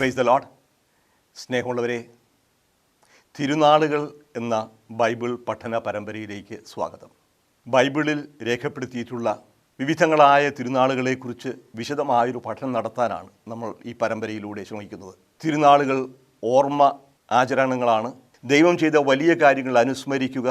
Praise the Lord. സ്നേഹമുള്ളവരെ, തിരുനാളുകൾ എന്ന Bible പഠന പരമ്പരയിലേക്ക് സ്വാഗതം. ബൈബിളിൽ രേഖപ്പെടുത്തിയിട്ടുള്ള വിവിധങ്ങളായ തിരുനാളുകളെക്കുറിച്ച് വിശദമായൊരു പഠനം നടത്താനാണ് നമ്മൾ ഈ പരമ്പരയിലൂടെ ശ്രമിക്കുന്നത്. തിരുനാളുകൾ ഓർമ്മ ആചരണങ്ങളാണ്. ദൈവം ചെയ്ത വലിയ കാര്യങ്ങൾ അനുസ്മരിക്കുക,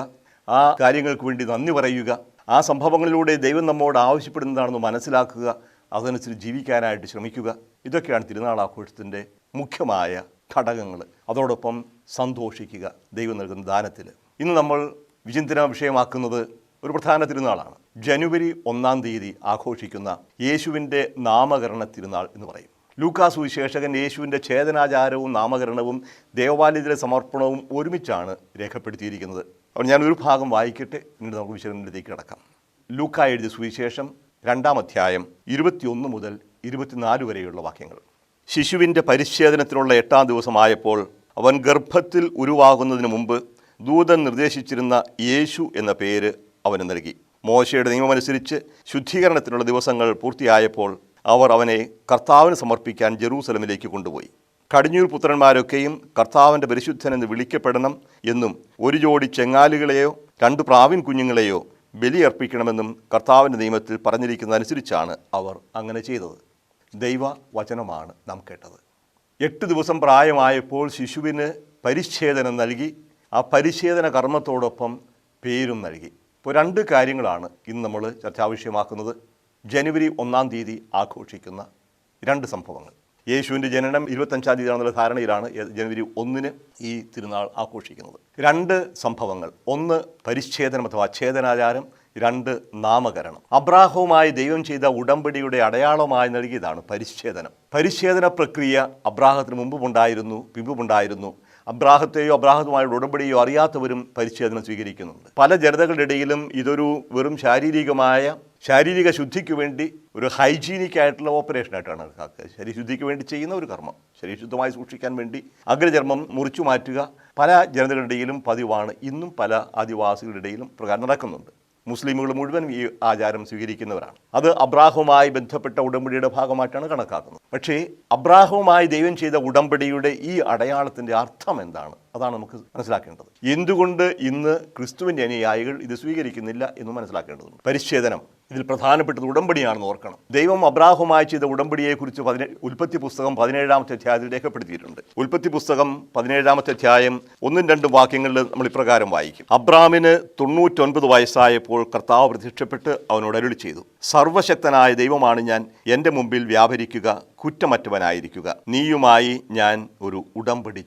ആ കാര്യങ്ങൾക്ക് വേണ്ടി നന്ദി പറയുക, ആ സംഭവങ്ങളിലൂടെ ദൈവം നമ്മോട് ആവശ്യപ്പെടുന്നതാണെന്ന് മനസ്സിലാക്കുക, അതനുസരിച്ച് ജീവിക്കാനായിട്ട് ശ്രമിക്കുക. ഇതൊക്കെയാണ് തിരുനാൾ ആഘോഷത്തിൻ്റെ മുഖ്യമായ ഘടകങ്ങൾ. അതോടൊപ്പം സന്തോഷിക്കുക ദൈവം നൽകുന്ന ദാനത്തിൽ. ഇന്ന് നമ്മൾ വിചിന്തന വിഷയമാക്കുന്നത് ഒരു പ്രധാന തിരുനാളാണ്. ജനുവരി 1 തീയതി ആഘോഷിക്കുന്ന യേശുവിൻ്റെ നാമകരണ തിരുനാൾ എന്ന് പറയും. ലൂക്കാ സുവിശേഷകൻ യേശുവിൻ്റെ ഛേദനാചാരവും നാമകരണവും ദേവാലയത്തിലെ സമർപ്പണവും ഒരുമിച്ചാണ് രേഖപ്പെടുത്തിയിരിക്കുന്നത്. അപ്പോൾ ഞാനൊരു ഭാഗം വായിക്കട്ടെ, എന്നിട്ട് നമുക്ക് വിശകലനത്തിലേക്ക് കിടക്കാം. ലൂക്കാ എഴുതിയ സുവിശേഷം 2-ാം അധ്യായം 21 മുതൽ 24 വരെയുള്ള വാക്യങ്ങൾ. ശിശുവിൻ്റെ പരിച്ഛേദനത്തിലുള്ള 8-ാം ദിവസമായപ്പോൾ അവൻ ഗർഭത്തിൽ ഉരുവാകുന്നതിന് മുമ്പ് ദൂതൻ നിർദ്ദേശിച്ചിരുന്ന യേശു എന്ന പേര് അവന് നൽകി. മോശയുടെ നിയമമനുസരിച്ച് ശുദ്ധീകരണത്തിനുള്ള ദിവസങ്ങൾ പൂർത്തിയായപ്പോൾ അവർ അവനെ കർത്താവിന് സമർപ്പിക്കാൻ ജെറൂസലമിലേക്ക് കൊണ്ടുപോയി. കടിഞ്ഞൂൽ പുത്രന്മാരൊക്കെയും കർത്താവിൻ്റെ പരിശുദ്ധനെന്ന് വിളിക്കപ്പെടണം എന്നും 1 ജോടി ചെങ്ങാലുകളെയോ 2 പ്രാവിൻ കുഞ്ഞുങ്ങളെയോ ബലിയർപ്പിക്കണമെന്നും കർത്താവിൻ്റെ നിയമത്തിൽ പറഞ്ഞിരിക്കുന്നതനുസരിച്ചാണ് അവർ അങ്ങനെ ചെയ്തത്. ദൈവ വചനമാണ് നാം കേട്ടത്. 8 ദിവസം പ്രായമായപ്പോൾ ശിശുവിന് പരിച്ഛേദനം നൽകി. ആ പരിച്ഛേദന കർമ്മത്തോടൊപ്പം പേരും നൽകി. ഇപ്പോൾ 2 കാര്യങ്ങളാണ് ഇന്ന് നമ്മൾ ചർച്ചാവിഷയമാക്കുന്നത്. ജനുവരി 1 തീയതി ആഘോഷിക്കുന്ന 2 സംഭവങ്ങൾ. യേശുവിൻ്റെ ജനനം 25-ാം തീയതിയാണെന്നുള്ള ധാരണയിലാണ് ജനുവരി 1 ഈ തിരുനാൾ ആഘോഷിക്കുന്നത്. 2 സംഭവങ്ങൾ: 1 പരിച്ഛേദനം അഥവാ ഛേദനാചാരം, 2 നാമകരണം. അബ്രാഹവുമായി ദൈവം ചെയ്ത ഉടമ്പടിയുടെ അടയാളമായി നൽകിയതാണ് പരിച്ഛേദനം. പരിച്ഛേദന പ്രക്രിയ അബ്രാഹത്തിന് പിമ്പുമുണ്ടായിരുന്നു. അബ്രാഹത്തെയോ അബ്രാഹത്തുമായുള്ള ഉടമ്പടിയോ അറിയാത്തവരും പരിച്ഛേദനം സ്വീകരിക്കുന്നുണ്ട്. പല ജനതകളുടെ ഇടയിലും ഇതൊരു വെറും ശാരീരിക ശുദ്ധിക്ക് വേണ്ടി ഒരു ഹൈജീനിക് ആയിട്ടുള്ള ഓപ്പറേഷനായിട്ടാണ് കണക്കാക്കുക. ശരീരശുദ്ധിക്ക് വേണ്ടി ചെയ്യുന്ന ഒരു കർമ്മം, ശരീരശുദ്ധമായി സൂക്ഷിക്കാൻ വേണ്ടി അഗ്രചർമ്മം മുറിച്ചു മാറ്റുക പല ജനതകളുടെ ഇടയിലും പതിവാണ്. ഇന്നും പല ആദിവാസികളുടെ ഇടയിലും പ്രകാരം നടക്കുന്നുണ്ട്. മുസ്ലിമുകൾ മുഴുവൻ ഈ ആചാരം സ്വീകരിക്കുന്നവരാണ്. അത് അബ്രാഹവുമായി ബന്ധപ്പെട്ട ഉടമ്പടിയുടെ ഭാഗമായിട്ടാണ് കണക്കാക്കുന്നത്. പക്ഷേ അബ്രാഹവുമായി ദൈവം ചെയ്ത ഉടമ്പടിയുടെ ഈ അടയാളത്തിൻ്റെ അർത്ഥം എന്താണ്? അതാണ് നമുക്ക് മനസ്സിലാക്കേണ്ടത്. എന്തുകൊണ്ട് ഇന്ന് ക്രിസ്തുവിൻ്റെ അനുയായികൾ ഇത് സ്വീകരിക്കുന്നില്ല എന്ന് മനസ്സിലാക്കേണ്ടതുണ്ട്. പരിച്ഛേദനം ഇതിൽ പ്രധാനപ്പെട്ടത് ഉടമ്പടിയാണെന്ന് ഓർക്കണം. ദൈവം അബ്രാഹവുമായി ചെയ്ത ഉടമ്പടിയെക്കുറിച്ച് ഉൽപ്പത്തി പുസ്തകം 17-ാമത്തെ അധ്യായത്തിൽ രേഖപ്പെടുത്തിയിട്ടുണ്ട്. ഉൽപ്പത്തി പുസ്തകം 17-ാമത്തെ അധ്യായം 1-2 വാക്യങ്ങളിൽ നമ്മൾ ഇപ്രകാരം വായിക്കും. അബ്രാമിന് 99 വയസ്സായപ്പോൾ കർത്താവ് പ്രത്യക്ഷപ്പെട്ട് അവനോട് അരുളി ചെയ്തു, സർവശക്തനായ ദൈവമാണ് ഞാൻ, എൻ്റെ മുമ്പിൽ വ്യാപരിക്കുക, കുറ്റമറ്റവനായിരിക്കുക. നീയുമായി ഞാൻ ഒരു ഉടമ്പടി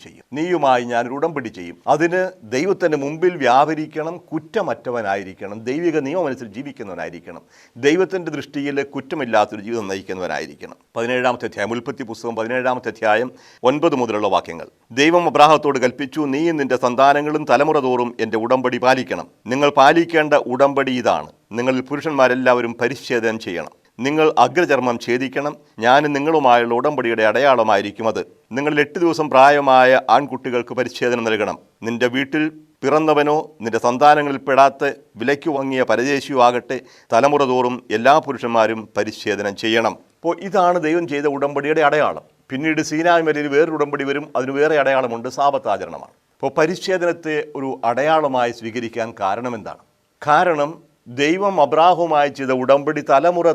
ചെയ്യും. അതിന് ദൈവത്തിൻ്റെ മുമ്പിൽ വ്യാപരിക്കണം, കുറ്റമറ്റവനായിരിക്കണം, ദൈവിക നിയമമനുസരിച്ച് ജീവിക്കുന്നവനായിരിക്കണം, ദൈവത്തിൻ്റെ ദൃഷ്ടിയിൽ കുറ്റമില്ലാത്തൊരു ജീവിതം നയിക്കുന്നവനായിരിക്കണം. 17-ാമത്തെ അധ്യായം, ഉൽപ്പത്തി പുസ്തകം 17-ാമത്തെ അധ്യായം 9 മുതലുള്ള വാക്യങ്ങൾ. ദൈവം അബ്രാഹത്തോട് കൽപ്പിച്ചു, നീയും നിന്റെ സന്താനങ്ങളും തലമുറ തോറും എൻ്റെ ഉടമ്പടി പാലിക്കണം. നിങ്ങൾ പാലിക്കേണ്ട ഉടമ്പടി ഇതാണ്: നിങ്ങളിൽ പുരുഷന്മാരെല്ലാവരും പരിച്ഛേദനം ചെയ്യണം. നിങ്ങൾ അഗ്രചർമ്മം ഛേദിക്കണം. ഞാനും നിങ്ങളുമായുള്ള ഉടമ്പടിയുടെ അടയാളമായിരിക്കും അത്. നിങ്ങൾ 8 ദിവസം പ്രായമായ ആൺകുട്ടികൾക്ക് പരിച്ഛേദനം നൽകണം. നിന്റെ വീട്ടിൽ പിറന്നവനോ നിന്റെ സന്താനങ്ങളിൽ പെടാത്ത വിലയ്ക്ക് വാങ്ങിയ പരദേശിയോ ആകട്ടെ, തലമുറ തോറും എല്ലാ പുരുഷന്മാരും പരിച്ഛേദനം ചെയ്യണം. അപ്പോൾ ഇതാണ് ദൈവം ചെയ്ത ഉടമ്പടിയുടെ അടയാളം. പിന്നീട് സീനായ് മലയിൽ വേറൊരു ഉടമ്പടി വരും, അതിന് വേറെ അടയാളമുണ്ട്, സാബത്ത് ആചരണമാണ്. അപ്പോൾ പരിച്ഛേദനത്തെ ഒരു അടയാളമായി സ്വീകരിക്കാൻ കാരണം എന്താണ്? കാരണം ദൈവം അബ്രാഹവുമായി ചെയ്ത ഉടമ്പടി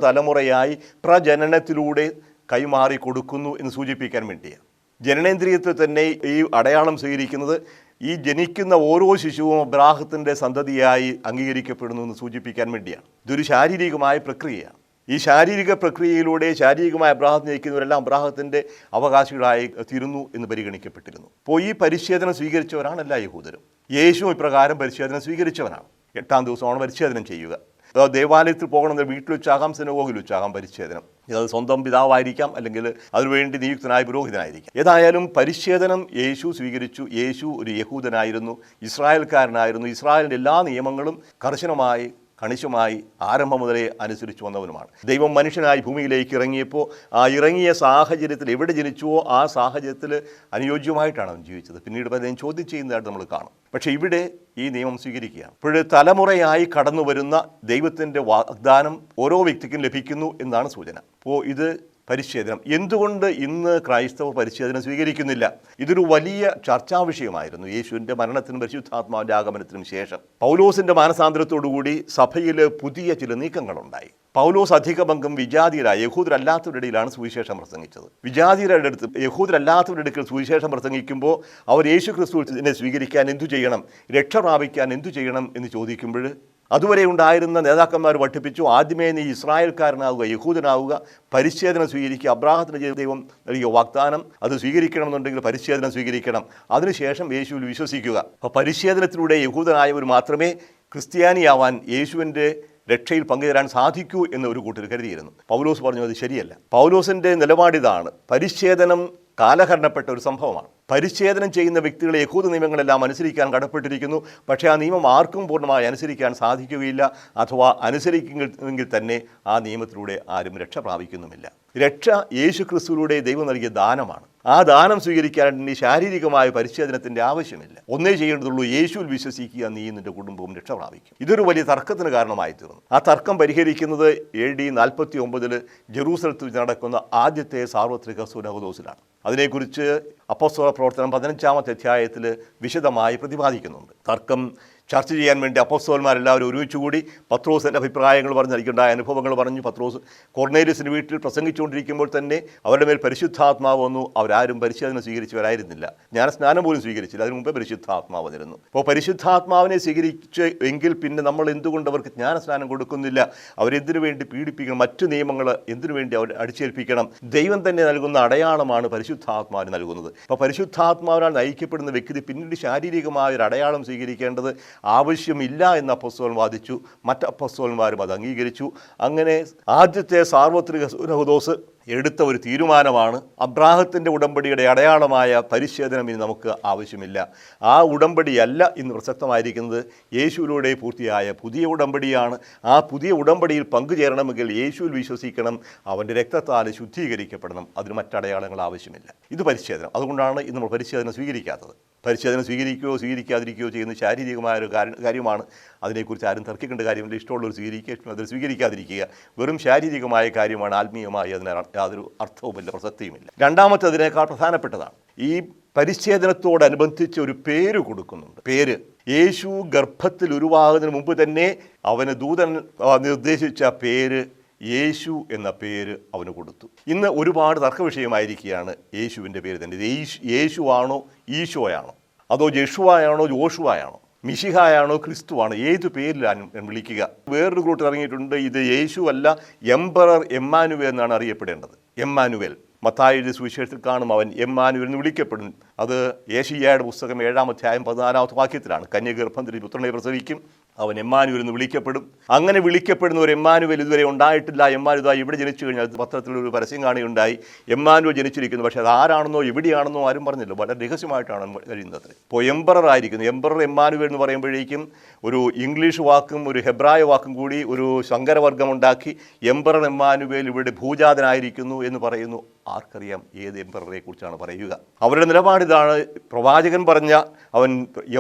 തലമുറയായി പ്രജനനത്തിലൂടെ കൈമാറി കൊടുക്കുന്നു എന്ന് സൂചിപ്പിക്കാൻ വേണ്ടിയാണ്. ജനനേന്ദ്രിയത്തിൽ തന്നെ ഈ അടയാളം സ്വീകരിക്കുന്നത് ഈ ജനിക്കുന്ന ഓരോ ശിശുവും അബ്രാഹത്തിൻ്റെ സന്തതിയായി അംഗീകരിക്കപ്പെടുന്നു എന്ന് സൂചിപ്പിക്കാൻ വേണ്ടിയാണ്. ഇതൊരു ശാരീരികമായ പ്രക്രിയയാണ്. ഈ ശാരീരിക പ്രക്രിയയിലൂടെ ശാരീരികമായ അബ്രാഹത്തെ നയിക്കുന്നവരെല്ലാം അബ്രാഹത്തിൻ്റെ അവകാശികളായി തീരുന്നു എന്ന് പരിഗണിക്കപ്പെട്ടിരുന്നു. അപ്പോൾ ഈ പരിച്ഛേദനം സ്വീകരിച്ചവരാണ് എല്ലാ യഹൂദരും. യേശുവും ഇപ്രകാരം പരിച്ഛേദനം സ്വീകരിച്ചവനാണ്. 8-ാം ദിവസമാണ് പരിച്ഛേദനം ചെയ്യുക. ദേവാലയത്തിൽ പോകണമെന്ന് വീട്ടിൽ വെച്ചാകാം, സിനഗോഗിൽ വെച്ചാകാം പരിച്ഛേദനം. അത് സ്വന്തം പിതാവായിരിക്കാം, അല്ലെങ്കിൽ അതിനുവേണ്ടി നിയുക്തനായ പുരോഹിതനായിരിക്കാം. ഏതായാലും പരിച്ഛേദനം യേശു സ്വീകരിച്ചു. യേശു ഒരു യഹൂദനായിരുന്നു, ഇസ്രായേൽക്കാരനായിരുന്നു. ഇസ്രായേലിൻ്റെ എല്ലാ നിയമങ്ങളും കണിശമായി ആരംഭം മുതലേ അനുസരിച്ച് വന്നവനുമാണ്. ദൈവം മനുഷ്യനായി ഭൂമിയിലേക്ക് ഇറങ്ങിയപ്പോൾ ആ ഇറങ്ങിയ സാഹചര്യത്തിൽ എവിടെ ജനിച്ചുവോ ആ സാഹചര്യത്തിൽ അനുയോജ്യമായിട്ടാണ് അവൻ ജീവിച്ചത്. പിന്നീട് പലരും ചോദ്യം ചെയ്യുന്നതായിട്ട് നമ്മൾ കാണും. പക്ഷേ ഇവിടെ ഈ നിയമം സ്വീകരിക്കുകയാണ്. ഇപ്പോൾ തലമുറയായി കടന്നു വരുന്ന ദൈവത്തിൻ്റെ വാഗ്ദാനം ഓരോ വ്യക്തിക്കും ലഭിക്കുന്നു എന്നാണ് സൂചന. അപ്പോൾ ഇത് പരിച്ഛേദനം. എന്തുകൊണ്ട് ഇന്ന് ക്രൈസ്തവർ പരിച്ഛേദനം സ്വീകരിക്കുന്നില്ല? ഇതൊരു വലിയ ചർച്ചാ വിഷയമായിരുന്നു യേശുവിൻ്റെ മരണത്തിനും പരിശുദ്ധാത്മാവിൻ്റെ ആഗമനത്തിനും ശേഷം. പൗലോസിൻ്റെ മാനസാന്തരത്തോടുകൂടി സഭയിൽ പുതിയ ചില നീക്കങ്ങളുണ്ടായി. പൗലോസ് അധികപങ്കും വിജാതീയരായ യഹൂദരല്ലാത്തവരുടെ ഇടയിലാണ് സുവിശേഷം പ്രസംഗിച്ചത്. വിജാതീയരുടെ അടുത്ത് യഹൂദരല്ലാത്തവരുടെ അടുക്കൽ സുവിശേഷം പ്രസംഗിക്കുമ്പോൾ അവർ യേശു ക്രിസ്തുവിനെ സ്വീകരിക്കാൻ എന്തു ചെയ്യണം, രക്ഷ പ്രാപിക്കാൻ എന്തു ചെയ്യണം എന്ന് ചോദിക്കുമ്പോൾ അതുവരെ ഉണ്ടായിരുന്ന നേതാക്കന്മാർ പഠിപ്പിച്ചു, ആദ്യമേ നീ ഇസ്രായേൽക്കാരനാവുക, യഹൂദനാവുക, പരിച്ഛേദനം സ്വീകരിക്കുക. അബ്രാഹത്തിന് ദൈവം നൽകിയ വാഗ്ദാനം അത് സ്വീകരിക്കണമെന്നുണ്ടെങ്കിൽ പരിച്ഛേദനം സ്വീകരിക്കണം. അതിനുശേഷം യേശുവിൽ വിശ്വസിക്കുക. അപ്പോൾ പരിച്ഛേദനത്തിലൂടെ യഹൂദനായവർ മാത്രമേ ക്രിസ്ത്യാനിയാവാൻ, യേശുവിൻ്റെ രക്ഷയിൽ പങ്കുചേരാൻ സാധിക്കൂ എന്ന് ഒരു കൂട്ടർ കരുതിയിരുന്നു. പൗലോസ് പറഞ്ഞു അത് ശരിയല്ല. പൗലോസിൻ്റെ നിലപാടിതാണ്. പരിച്ഛേദനം കാലഹരണപ്പെട്ട ഒരു സംഭവമാണ്. പരിച്ഛേദനം ചെയ്യുന്ന വ്യക്തികളെ യഹൂദ നിയമങ്ങളെല്ലാം അനുസരിക്കാൻ കടപ്പെട്ടിരിക്കുന്നു. പക്ഷേ ആ നിയമം ആർക്കും പൂർണ്ണമായി അനുസരിക്കാൻ സാധിക്കുകയില്ല. അഥവാ അനുസരിക്കുമെങ്കിൽ തന്നെ ആ നിയമത്തിലൂടെ ആരും രക്ഷ പ്രാപിക്കുന്നുമില്ല. രക്ഷ യേശു ക്രിസ്തുവിലൂടെ ദൈവം നൽകിയ ദാനമാണ്. ആ ദാനം സ്വീകരിക്കാൻ ശാരീരികമായ പരിച്ഛേദനത്തിൻ്റെ ആവശ്യമില്ല. ഒന്നേ ചെയ്യേണ്ടതുള്ളൂ, യേശുവിൽ വിശ്വസിക്കുക, നീ നിന്റെ കുടുംബവും രക്ഷ പ്രാപിക്കും. ഇതൊരു വലിയ തർക്കത്തിന് കാരണമായി തീർന്നു. ആ തർക്കം പരിഹരിക്കുന്നത് AD 49 ജെറൂസലത്തിൽ നടക്കുന്ന ആദ്യത്തെ സാർവത്രിക സുനഹദോസിലാണ്. അതിനെക്കുറിച്ച് അപ്പോസ്തല പ്രവർത്തനം 15-ാമത്തെ അധ്യായത്തിൽ വിശദമായി പ്രതിപാദിക്കുന്നുണ്ട്. തർക്കം ചർച്ച ചെയ്യാൻ വേണ്ടി അപ്പോസ്തലന്മാരെല്ലാവരും ഒരുമിച്ചുകൂടി പത്രോസിൻ്റെ അഭിപ്രായങ്ങൾ പറഞ്ഞ്, എനിക്കുണ്ടായ അനുഭവങ്ങൾ പറഞ്ഞു. പത്രോസ് കൊർന്നേലിയസിൻ്റെ വീട്ടിൽ പ്രസംഗിച്ചുകൊണ്ടിരിക്കുമ്പോൾ തന്നെ അവരുടെ മേൽ പരിശുദ്ധാത്മാവ് വന്നു. അവരാരും പരിച്ഛേദന സ്വീകരിച്ചവരായിരുന്നില്ല. സ്നാനം പോലും സ്വീകരിച്ചില്ല. അതിനു മുമ്പേ പരിശുദ്ധാത്മാവ് വന്നിരുന്നു. അപ്പോൾ പരിശുദ്ധാത്മാവിനെ സ്വീകരിച്ച് എങ്കിൽ പിന്നെ നമ്മൾ എന്തുകൊണ്ട് അവർക്ക് ജ്ഞാനസ്നാനം കൊടുക്കുന്നില്ല? അവരെന്തിനു വേണ്ടി പീഡിപ്പിക്കണം? മറ്റു നിയമങ്ങൾ എന്തിനു വേണ്ടി അവർ അടിച്ചേൽപ്പിക്കണം? ദൈവം തന്നെ നൽകുന്ന അടയാളമാണ് പരിശുദ്ധാത്മാവിന് നൽകുന്നത്. അപ്പോൾ പരിശുദ്ധാത്മാവിനാൽ നയിക്കപ്പെടുന്ന വ്യക്തി പിന്നീട് ശാരീരികമായ ഒരു അടയാളം സ്വീകരിക്കേണ്ടത് ആവശ്യമില്ല എന്ന് അപ്പോസ്തലൻ വാദിച്ചു. മറ്റ് അപ്പോസ്തലന്മാരും അത് അംഗീകരിച്ചു. അങ്ങനെ ആദ്യത്തെ സാർവത്രിക സുനഹദോസ് എടുത്ത ഒരു തീരുമാനമാണ്, അബ്രാഹത്തിൻ്റെ ഉടമ്പടിയുടെ അടയാളമായ പരിച്ഛേദനം ഇനി നമുക്ക് ആവശ്യമില്ല. ആ ഉടമ്പടിയല്ല ഇന്ന് പ്രസക്തമായിരിക്കുന്നത്. യേശുവിലൂടെ പൂർത്തിയായ പുതിയ ഉടമ്പടിയാണ്. ആ പുതിയ ഉടമ്പടിയിൽ പങ്കുചേരണമെങ്കിൽ യേശുവിൽ വിശ്വസിക്കണം, അവൻ്റെ രക്തത്താൽ ശുദ്ധീകരിക്കപ്പെടണം. അതിന് മറ്റടയാളങ്ങൾ ആവശ്യമില്ല. ഇത് പരിച്ഛേദനം. അതുകൊണ്ടാണ് ഇന്ന് നമ്മൾ പരിച്ഛേദനം സ്വീകരിക്കാത്തത്. പരിച്ഛേദനം സ്വീകരിക്കുകയോ സ്വീകരിക്കാതിരിക്കുകയോ ചെയ്യുന്ന ശാരീരികമായ ഒരു കാര്യമാണ്. അതിനെക്കുറിച്ച് ആരും തർക്കിക്കേണ്ട കാര്യമില്ല. ഇഷ്ടമുള്ളവർ സ്വീകരിക്കുക, അതിൽ സ്വീകരിക്കാതിരിക്കുക വെറും ശാരീരികമായ കാര്യമാണ്. ആത്മീയമായി അതിന് യാതൊരു അർത്ഥവുമില്ല, പ്രസക്തിയുമില്ല. രണ്ടാമത്തതിനേക്കാൾ പ്രധാനപ്പെട്ടതാണ്, ഈ പരിച്ഛേദനത്തോടനുബന്ധിച്ച് ഒരു പേര് കൊടുക്കുന്നുണ്ട്. പേര് യേശു ഗർഭത്തിൽ ഉരുവാകുന്നതിന് മുമ്പ് തന്നെ അവന് ദൂതൻ നിർദ്ദേശിച്ച പേര് യേശു എന്ന പേര് അവന് കൊടുത്തു. ഇന്ന് ഒരുപാട് തർക്ക വിഷയമായിരിക്കുകയാണ് യേശുവിൻ്റെ പേര് തന്നെ. യേശുവാണോ ഈശോയാണോ, അതോ ജഷുവായാണോ ജോഷുവായാണോ, മിശിഹായാണോ ക്രിസ്തുവാണോ, ഏതു പേരിലാണ് വിളിക്കുക? വേറൊരു ഗ്രൂപ്പ് ഇറങ്ങിയിട്ടുണ്ട്, ഇത് യേശു അല്ല, എംപറർ എമ്മാനുവേൽ എന്നാണ് അറിയപ്പെടേണ്ടത്. എമ്മാനുവേൽ മത്തായിയുടെ സുവിശേഷത്തിൽ കാണും, അവൻ എമ്മാനുവേൽ എന്ന് വിളിക്കപ്പെടും. അത് യേശയ്യായുടെ പുസ്തകം 7-ാം അധ്യായം 14-ാമത്തെ വാക്യത്തിലാണ്. കന്യഗർഭത്തിൽ പുത്രനെ പ്രസവിക്കും, അവൻ എമ്മാനുവേൽ എന്ന് വിളിക്കപ്പെടും. അങ്ങനെ വിളിക്കപ്പെടുന്ന ഒരു എമ്മാനുവേൽ ഇതുവരെ ഉണ്ടായിട്ടില്ല. എമ്മാനുവേൽ ഇവിടെ ജനിച്ചു കഴിഞ്ഞാൽ പത്രത്തിലൊരു പരസ്യം കാണുകയുണ്ടായി, എമ്മാനുവേൽ ജനിച്ചിരിക്കുന്നു. പക്ഷേ അത് ആരാണെന്നോ എവിടെയാണെന്നോ ആരും പറഞ്ഞില്ല. വളരെ രഹസ്യമായിട്ടാണ് കഴിയുന്നത്. ഇപ്പോൾ എംപറർ ആയിരിക്കുന്നു. എംപറർ എമ്മാനുവേൽ എന്ന് പറയുമ്പോഴേക്കും ഒരു ഇംഗ്ലീഷ് വാക്കും ഒരു ഹെബ്രായ വാക്കും കൂടി ഒരു സങ്കരവർഗം ഉണ്ടാക്കി എംപറർ എമ്മാനുവേൽ ഇവിടെ ഭൂജാതനായിരിക്കുന്നു എന്ന് പറയുന്നു. ആർക്കറിയാം ഏത് എംപററെ കുറിച്ചാണ് പറയുക? അവരുടെ നിലപാടിതാണ്. പ്രവാചകൻ പറഞ്ഞ അവൻ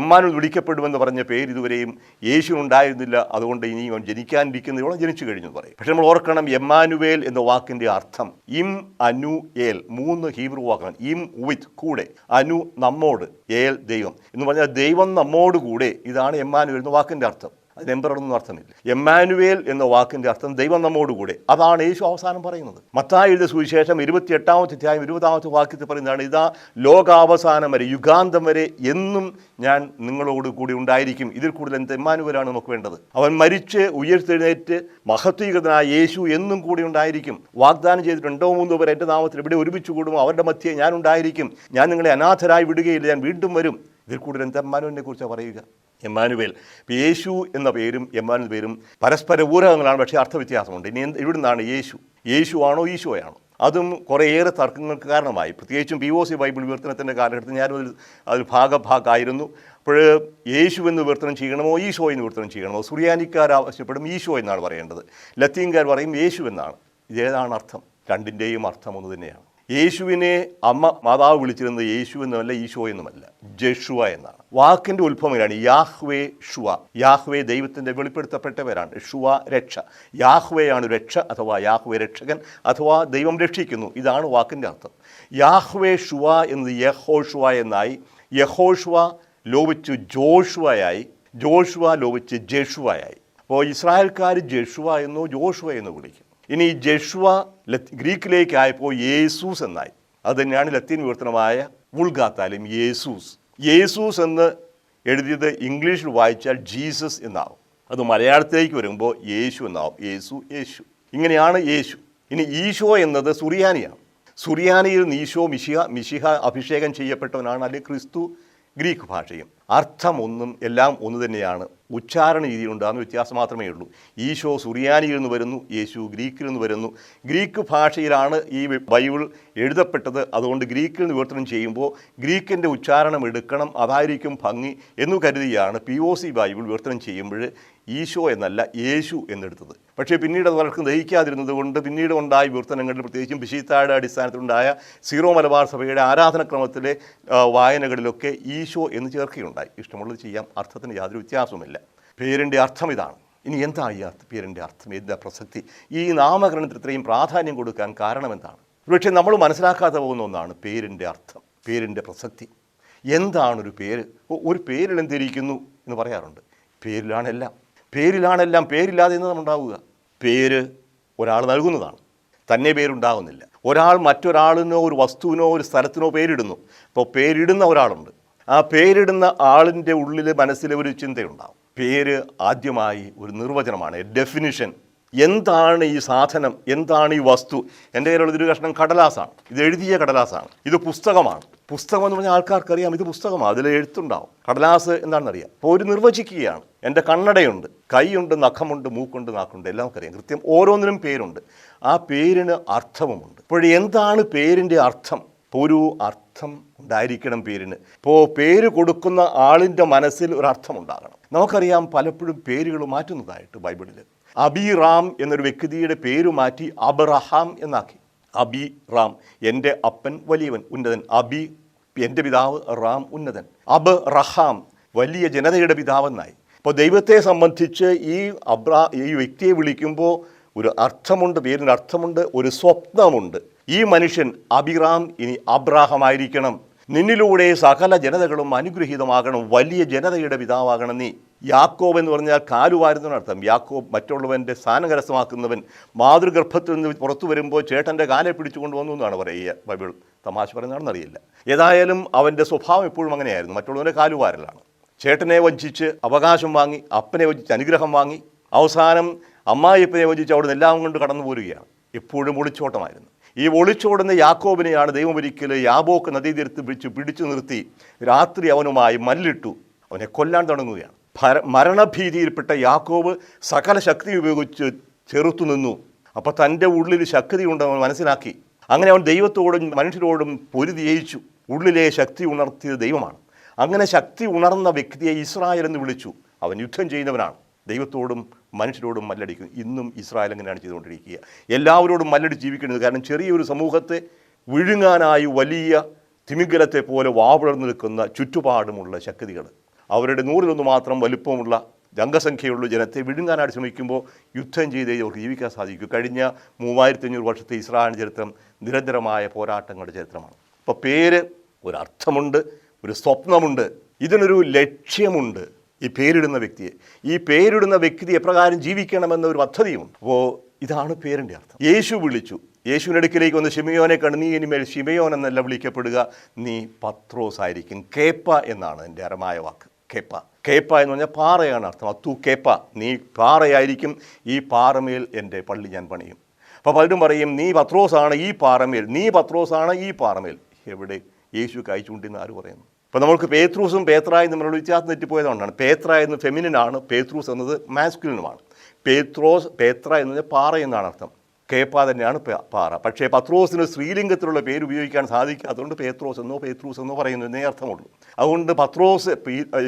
എമ്മാനുവേൽ വിളിക്കപ്പെടുമെന്ന് പറഞ്ഞ പേര് ഇതുവരെയും യേശുവിനുണ്ടായിരുന്നില്ല. അതുകൊണ്ട് ഇനി അവൻ ജനിക്കാനിരിക്കുന്നതോളം ജനിച്ചു കഴിഞ്ഞു പറയും. പക്ഷെ നമ്മൾ ഓർക്കണം, എമ്മാനുവേൽ എന്ന വാക്കിൻ്റെ അർത്ഥം ഇം അനു ഏൽ, 3 ഹീബ്രു വാക്കാണ്. ഇം വിത്ത് കൂടെ, അനു നമ്മോട്, ഏൽ ദൈവം എന്ന് പറഞ്ഞാൽ ദൈവം നമ്മോട് കൂടെ. ഇതാണ് എമ്മാനുവേൽ എന്ന വാക്കിൻ്റെ അർത്ഥം. അതിന് എംപറൊന്നും അർത്ഥമില്ല. എമ്മാനുവേൽ എന്ന വാക്കിൻ്റെ അർത്ഥം ദൈവം നമ്മോടുകൂടെ. അതാണ് യേശു അവസാനം പറയുന്നത്. മത്തായിയുടെ സുവിശേഷം 28-ാമത്തെ അധ്യായം 20-ാമത്തെ വാക്യത്തിൽ പറയുന്നതാണ്, ഇതാ ലോകാവസാനം വരെ, യുഗാന്തം വരെ എന്നും ഞാൻ നിങ്ങളോട് കൂടി ഉണ്ടായിരിക്കും. ഇതിൽ കൂടുതൽ എന്ത് എമ്മാനുവേലാണ് നമുക്ക് വേണ്ടത്? അവൻ മരിച്ച് ഉയർത്തെഴുന്നേറ്റ് മഹത്വീകൃതനായ യേശു എന്നും കൂടി ഉണ്ടായിരിക്കും. വാഗ്ദാനം ചെയ്തിട്ട് 2-3 പേർ എൻ്റെ നാമത്തിൽ ഇവിടെ ഒരുമിച്ച് കൂടുമ്പോൾ അവരുടെ മധ്യേ ഞാൻ ഉണ്ടായിരിക്കും. ഞാൻ നിങ്ങളെ അനാഥരായി വിടുകയില്ല, ഞാൻ വീണ്ടും വരും. ഇതിൽ കൂടുതൽ എന്ത് എമ്മാനുവേലിനെ കുറിച്ചാണ് പറയുക? എമ്മാനുവേൽ. യേശു എന്ന പേരും എമ്മാനുവേൽ പേരും പരസ്പര പൂരകങ്ങളാണ്, പക്ഷേ അർത്ഥവ്യത്യാസമുണ്ട്. ഇനി ഇവിടുന്നാണ് യേശുവാണോ ഈശോയാണോ? അതും കുറേയേറെ തർക്കങ്ങൾക്ക് കാരണമായി. പ്രത്യേകിച്ചും POC ബൈബിൾ വിവർത്തനത്തിൻ്റെ കാലഘട്ടത്തിൽ ഞാനും അതിൽ ഭാഗമായിരുന്നു. അപ്പോൾ യേശു എന്ന് വിവർത്തനം ചെയ്യണമോ ഈശോ എന്ന് വിവർത്തനം ചെയ്യണമോ? സുറിയാനിക്കാർ ആവശ്യപ്പെടും ഈശോ എന്നാണ് പറയേണ്ടത്. ലത്തീൻകാർ പറയും യേശു എന്നാണ്. ഇതേതാണ് അർത്ഥം? രണ്ടിൻ്റെയും അർത്ഥം ഒന്ന് തന്നെയാണ്. യേശുവിനെ അമ്മ മാതാവ് വിളിച്ചിരുന്നത് യേശു എന്നുമല്ല, ഈശോ എന്നുമല്ല, ജഷുവ എന്നാണ്. വാക്കിൻ്റെ ഉത്ഭവമാണ് യാഹ്വേ ഷുവ. യാഹ്വേ ദൈവത്തിൻ്റെ വെളിപ്പെടുത്തപ്പെട്ടവരാണ്, ഷുവ രക്ഷ. യാഹ്വേയാണ് രക്ഷ അഥവാ യാഹ്വേ രക്ഷകൻ അഥവാ ദൈവം രക്ഷിക്കുന്നു. ഇതാണ് വാക്കിൻ്റെ അർത്ഥം. യാഹ്വേ ഷുവ എന്നത് യഹോഷുവ എന്നായി. യഹോഷുവ ലോപിച്ച് ജോഷുവയായി. ജോഷുവ ലോപിച്ച് ജഷുവയായി. അപ്പോൾ ഇസ്രായേൽക്കാർ ജഷുവ എന്നോ ജോഷുവ എന്നോ വിളിക്കും. ഇനി ജഷുവ ഗ്രീക്കിലേക്കായപ്പോൾ യേസൂസ് എന്നായി. അത് തന്നെയാണ് ലത്തീൻ വിവർത്തനമായ വുൾഗാത്താലും യേസൂസ്. യേസൂസ് എന്ന് എഴുതിയത് ഇംഗ്ലീഷിൽ വായിച്ചാൽ ജീസസ് എന്നാവും. അത് മലയാളത്തിലേക്ക് വരുമ്പോൾ യേശു എന്നാവും. യേശു യേശു ഇങ്ങനെയാണ് യേശു. ഇനി ഈശോ എന്നത് സുറിയാനിയാണ്. സുറിയാനിയിൽ നിന്ന് ഈശോ മിശിഹ അഭിഷേകം ചെയ്യപ്പെട്ടവനാണ്. അല്ലെങ്കിൽ ക്രിസ്തു ഗ്രീക്ക് ഭാഷയും. അർത്ഥം ഒന്നും എല്ലാം ഒന്ന് തന്നെയാണ്. ഉച്ചാരണ രീതിയിലുണ്ടാകുന്ന വ്യത്യാസം മാത്രമേ ഉള്ളൂ. ഈശോ സുറിയാനിയിൽ നിന്ന് വരുന്നു, യേശു ഗ്രീക്കിൽ നിന്ന് വരുന്നു. ഗ്രീക്ക് ഭാഷയിലാണ് ഈ ബൈബിൾ എഴുതപ്പെട്ടത്. അതുകൊണ്ട് ഗ്രീക്കിൽ നിന്ന് വിവർത്തനം ചെയ്യുമ്പോൾ ഗ്രീക്കിൻ്റെ ഉച്ചാരണം എടുക്കണം, അതായിരിക്കും ഭംഗി എന്ന് കരുതിയാണ് POC ബൈബിൾ വിവർത്തനം ചെയ്യുമ്പോൾ ഈശോ എന്നല്ല യേശു എന്നെടുത്തത്. പക്ഷേ പിന്നീട് അത് പലർക്കും ദഹിക്കാതിരുന്നത് കൊണ്ട് പിന്നീട് ഉണ്ടായ വിവർത്തനങ്ങളിൽ, പ്രത്യേകിച്ചും വിശുദ്ധയുടെ അടിസ്ഥാനത്തിലുണ്ടായ സീറോ മലബാർ സഭയുടെ ആരാധനക്രമത്തിലെ വായനകളിലൊക്കെ ഈശോ എന്ന് ചേർക്കുകയുണ്ടായി. ഇഷ്ടമുള്ളത് ചെയ്യാം, അർത്ഥത്തിന് യാതൊരു വ്യത്യാസവുമില്ല. പേരിൻ്റെ അർത്ഥം ഇതാണ്. ഇനി എന്താ ഈ പേരിൻ്റെ അർത്ഥം, എന്താ പ്രസക്തി? ഈ നാമകരണത്തിന് ഇത്രയും പ്രാധാന്യം കൊടുക്കാൻ കാരണം എന്താണ്? പക്ഷേ നമ്മൾ മനസ്സിലാക്കാതെ പോകുന്ന ഒന്നാണ് പേരിൻ്റെ അർത്ഥം, പേരിൻ്റെ പ്രസക്തി. എന്താണൊരു പേര്? ഒരു പേരിൽ എന്തിരിക്കുന്നു എന്ന് പറയാറുണ്ട്. പേരിലാണെല്ലാം. പേരില്ലാതെ എന്നതാണ് ഉണ്ടാവുക. പേര് ഒരാൾ നൽകുന്നതാണ്, തന്നെ പേരുണ്ടാകുന്നില്ല. ഒരാൾ മറ്റൊരാളിനോ ഒരു വസ്തുവിനോ ഒരു സ്ഥലത്തിനോ പേരിടുന്നു. അപ്പോൾ പേരിടുന്ന ഒരാളുണ്ട്. ആ പേരിടുന്ന ആളിൻ്റെ ഉള്ളിൽ മനസ്സിൽ ഒരു ചിന്തയുണ്ടാവും. പേര് ആദ്യമായി ഒരു നിർവചനമാണ്, ഡെഫിനിഷൻ. എന്താണ് ഈ സാധനം, എന്താണ് ഈ വസ്തു? എൻ്റെ കയ്യിലുള്ളത് ഒരു കഷ്ണം കടലാസാണ്. ഇത് എഴുതിയ കടലാസാണ്. ഇത് പുസ്തകമാണ്. പുസ്തകം എന്ന് പറഞ്ഞാൽ ആൾക്കാർക്കറിയാം ഇത് പുസ്തകമാണ്, അതിൽ എഴുത്തുണ്ടാവും. കടലാസ് എന്താണെന്നറിയാം. അപ്പോൾ ഒരു നിർവചിക്കുകയാണ്. എൻ്റെ കണ്ണടയുണ്ട്, കൈയുണ്ട്, നഖമുണ്ട്, മൂക്കുണ്ട്, നാക്കുണ്ട്, എല്ലാം അറിയാം. കൃത്യം ഓരോന്നിനും പേരുണ്ട്. ആ പേരിന് അർത്ഥവുമുണ്ട്. അപ്പോൾ എന്താണ് പേരിൻ്റെ അർത്ഥം? ഇപ്പോൾ ഒരു അർത്ഥം ഉണ്ടായിരിക്കണം പേരിന്. ഇപ്പോൾ പേര് കൊടുക്കുന്ന ആളിൻ്റെ മനസ്സിൽ ഒരു അർത്ഥമുണ്ടാകണം. നമുക്കറിയാം പലപ്പോഴും പേരുകൾ മാറ്റുന്നതായിട്ട് ബൈബിളിൽ. അബിറാം എന്നൊരു വ്യക്തിയുടെ പേര് മാറ്റി അബ്രഹാം എന്നാക്കി. അബിറാം, എൻ്റെ അപ്പൻ വലിയവൻ, ഉന്നതൻ. അബി എൻ്റെ പിതാവ്, റാം ഉന്നതൻ. അബ്രഹാം വലിയ ജനതയുടെ പിതാവെന്നായി. അപ്പോൾ ദൈവത്തെ സംബന്ധിച്ച് ഈ വ്യക്തിയെ വിളിക്കുമ്പോൾ ഒരു അർത്ഥമുണ്ട്, പേരിന് അർത്ഥമുണ്ട്, ഒരു സ്വപ്നമുണ്ട്. ഈ മനുഷ്യൻ അബിറാം ഇനി അബ്രാഹാം ആയിരിക്കണം. നിന്നിലൂടെ സകല ജനതകളും അനുഗ്രഹീതമാകണം, വലിയ ജനതയുടെ പിതാവാകണം നീ. യാക്കോബ് എന്ന് പറഞ്ഞാൽ കാലുവാരുന്നതിനർത്ഥം. യാക്കോബ് മറ്റുള്ളവൻ്റെ സ്ഥാനം കരസ്ഥമാക്കുന്നവൻ. മാതൃഗർഭത്തിൽ നിന്ന് പുറത്തു വരുമ്പോൾ ചേട്ടൻ്റെ കാലെ പിടിച്ചുകൊണ്ട് വന്നു എന്നാണ് പറയുക ബൈബിൾ. തമാശ പറയുന്നതാണെന്നറിയില്ല. ഏതായാലും അവൻ്റെ സ്വഭാവം എപ്പോഴും അങ്ങനെയായിരുന്നു. മറ്റുള്ളവൻ്റെ കാലുവാരലാണ്. ചേട്ടനെ വഞ്ചിച്ച് അവകാശം വാങ്ങി, അപ്പനെ വഞ്ചിച്ച് അനുഗ്രഹം വാങ്ങി, അവസാനം അമ്മായിപ്പനെ വഞ്ചിച്ച് അവിടെ നിന്ന് എല്ലാം കൊണ്ട് കടന്നു പോരുകയാണ്. എപ്പോഴും ഒളിച്ചോട്ടമായിരുന്നു. ഈ ഒളിച്ചോടുന്ന യാക്കോബിനെയാണ് ദൈവം ഒരിക്കൽ യാബോക്ക് നദീതീരത്ത് പിടിച്ചു നിർത്തി രാത്രി അവനുമായി മല്ലിട്ടു. അവനെ കൊല്ലാൻ തുടങ്ങുകയാണ്. മരണഭീതിയിൽപ്പെട്ട യാക്കോബ് സകല ശക്തി ഉപയോഗിച്ച് ചെറുത്തു നിന്നു. അപ്പോൾ തൻ്റെ ഉള്ളിൽ ശക്തി ഉണ്ടെന്ന് മനസ്സിലാക്കി. അങ്ങനെ അവൻ ദൈവത്തോടും മനുഷ്യരോടും പൊരുതി ജയിച്ചു. ഉള്ളിലെ ശക്തി ഉണർത്തിയത് ദൈവമാണ്. അങ്ങനെ ശക്തി ഉണർന്ന വ്യക്തിയെ ഇസ്രായേൽ എന്ന് വിളിച്ചു. അവൻ യുദ്ധം ചെയ്യുന്നവനാണ്. ദൈവത്തോടും മനുഷ്യരോടും മല്ലടിക്കും. ഇന്നും ഇസ്രായേൽ അങ്ങനെയാണ് ചെയ്തുകൊണ്ടിരിക്കുക. എല്ലാവരോടും മല്ലടിച്ച് ജീവിക്കുന്നത്. കാരണം ചെറിയൊരു സമൂഹത്തെ വിഴുങ്ങാനായി വലിയ തിമിംഗലത്തെ പോലെ വാവിളർന്നു നിൽക്കുന്ന ചുറ്റുപാടുമുള്ള ശക്തികൾ, അവരുടെ 100 മാത്രം വലുപ്പമുള്ള ജംഗസംഖ്യയുള്ള ജനത്തെ വിഴുങ്ങാനായിട്ട് ശ്രമിക്കുമ്പോൾ യുദ്ധം ചെയ്തേ അവർക്ക് ജീവിക്കാൻ സാധിക്കും. കഴിഞ്ഞ 3500 വർഷത്തെ ഇസ്രായേൽ ചരിത്രം നിരന്തരമായ പോരാട്ടങ്ങളുടെ ചരിത്രമാണ്. അപ്പോൾ പേര് ഒരർത്ഥമുണ്ട്, ഒരു സ്വപ്നമുണ്ട്, ഇതിനൊരു ലക്ഷ്യമുണ്ട്. ഈ പേരിടുന്ന വ്യക്തിയെ, ഈ പേരിടുന്ന വ്യക്തി എപ്രകാരം ജീവിക്കണമെന്ന ഒരു പദ്ധതിയുമുണ്ട്. അപ്പോൾ ഇതാണ് പേരിൻ്റെ അർത്ഥം. യേശു വിളിച്ചു. യേശുവിൻ്റെ അടുക്കിലേക്ക് വന്ന് ശിമയോനെ കണ്ട്, നീ ഇനിമേൽ ശിമയോൻ എന്നല്ല വിളിക്കപ്പെടുക, നീ പത്രോസ് ആയിരിക്കും. കേപ്പ എന്നാണ് എൻ്റെ അരമായ വാക്ക്. കേപ്പ എന്ന് പറഞ്ഞാൽ പാറയാണ് അർത്ഥം. അത്തു കേപ്പ, നീ പാറയായിരിക്കും, ഈ പാറമേൽ എൻ്റെ പള്ളി ഞാൻ പണിയും. അപ്പോൾ പലരും പറയും നീ പത്രോസാണ് ഈ പാറമേൽ, നീ പത്രോസാണ് ഈ പാറമേൽ. എവിടെ? യേശു കൈ ചൂണ്ടിന്ന് ആര് പറയുന്നു? അപ്പോൾ നമ്മൾക്ക് പേത്രൂസും പേത്രായും തമ്മിലുള്ള വ്യത്യാസം തെറ്റിപ്പോയതുകൊണ്ടാണ്. പേത്ര എന്ന് ഫെമിനിനാണ്, പേത്രൂസ് എന്നത് മാസ്കുലിനുമാണ്. പേത്ര എന്ന് പറഞ്ഞാൽ പാറ എന്നാണ് അർത്ഥം. കേപ്പ തന്നെയാണ് പാറ. പക്ഷേ പത്രോസിന് സ്ത്രീലിംഗത്തിലുള്ള പേര് ഉപയോഗിക്കാൻ സാധിക്കാത്തതുകൊണ്ട് പേത്രോസ് എന്നോ പേത്രൂസ് എന്നോ പറയുന്നു എന്നേ അർത്ഥമുള്ളൂ. അതുകൊണ്ട് പത്രോസ്,